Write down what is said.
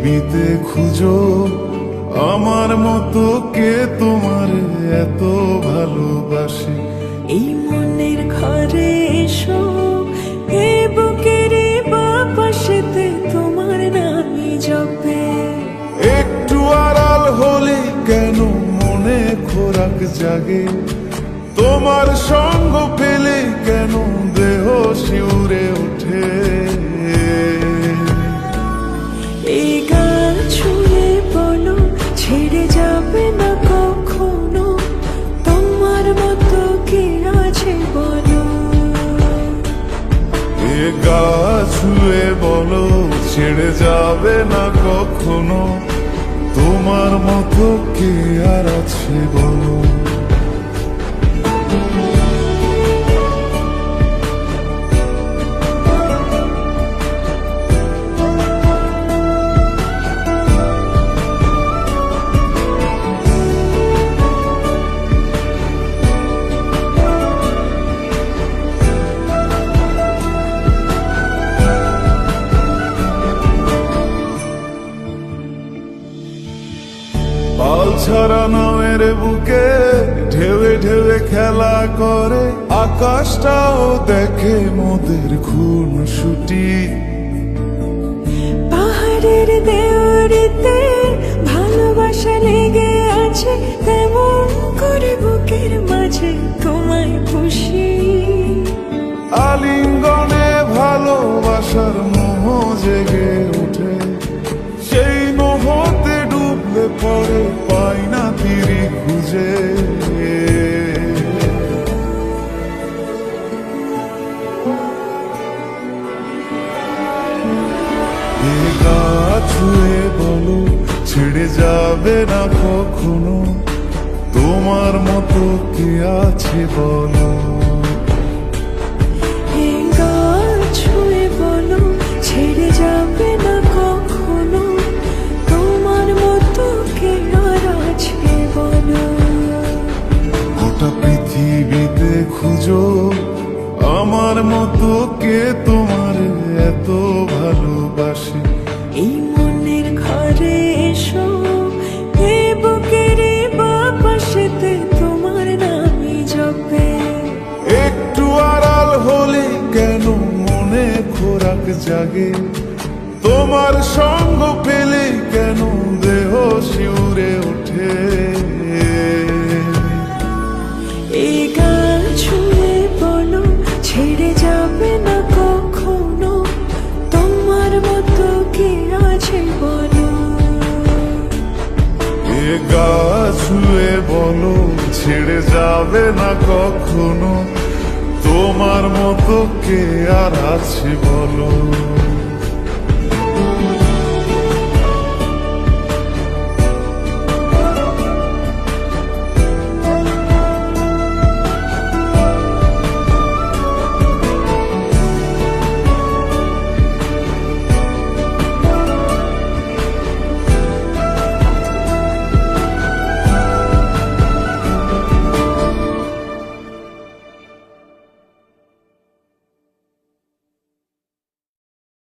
পৃথিবীতে খুঁজো আমার মতো কে তোমার এত ভালোবাসে। এই মনের ঘরে এসো, এ বুকের বাপাশেতে তোমার নামই জপে। একটু আড়াল হলে কেন মনে খোরাক জাগে, তোমার সঙ্গ পেলে কেন দেহ শিউরে ওঠে। এই গান ছুঁয়ে বলো ছেড়ে যাবে না কখনো, তোমার মতো কে আছে বলো। এ গা ছুঁয়ে বলো ছেড়ে যাবে না কখনো, তোমার মতো কে আর আছে বলো। পাল ছাড়া নামের বুকে ঢেউে ঢেউে খেলা করে, আকাশটাও দেখে মোদের খুন ছুটি। পাহাড়ের দেওয়ারিতে ভালোবাসা লেগে আছে, তেমন করে বুকের মাঝে তোমায় খুশি। আলিঙ্গনে ভালোবাসার মোহ জেগে ওঠে, সেই মোহতে ডুবলে পরে পাই না তীরে খুঁজে। এ গা ছুঁয়ে বলো ছেড়ে যাবে না কখনো, তোমার মতো কে আছে বলো। এই গান ছুঁয়ে বলো ছেড়ে যাবে না কখনো, তোমার মতো কে আর আছে বলো। গোটা পৃথিবীতে খুঁজো আমার মতো কে তোমার এত ভালোবাসে। এই মনের ঘরে এসো, এ বুকের বাপাশেতে তোমার নামই জপে। একটু আড়াল হলে কেন মনে খোরাক জাগে, তোমার সঙ্গ পেলে কেন দেহ শিউরে ওঠে। এই গান ছুঁয়ে বলো ছেড়ে যাবে না কখনো, তোমার মতো কে আছে বলো। এ গা ছুঁয়ে বলো ছেড়ে যাবে না কখনো, তোমার মতো কে আর আছে বলো।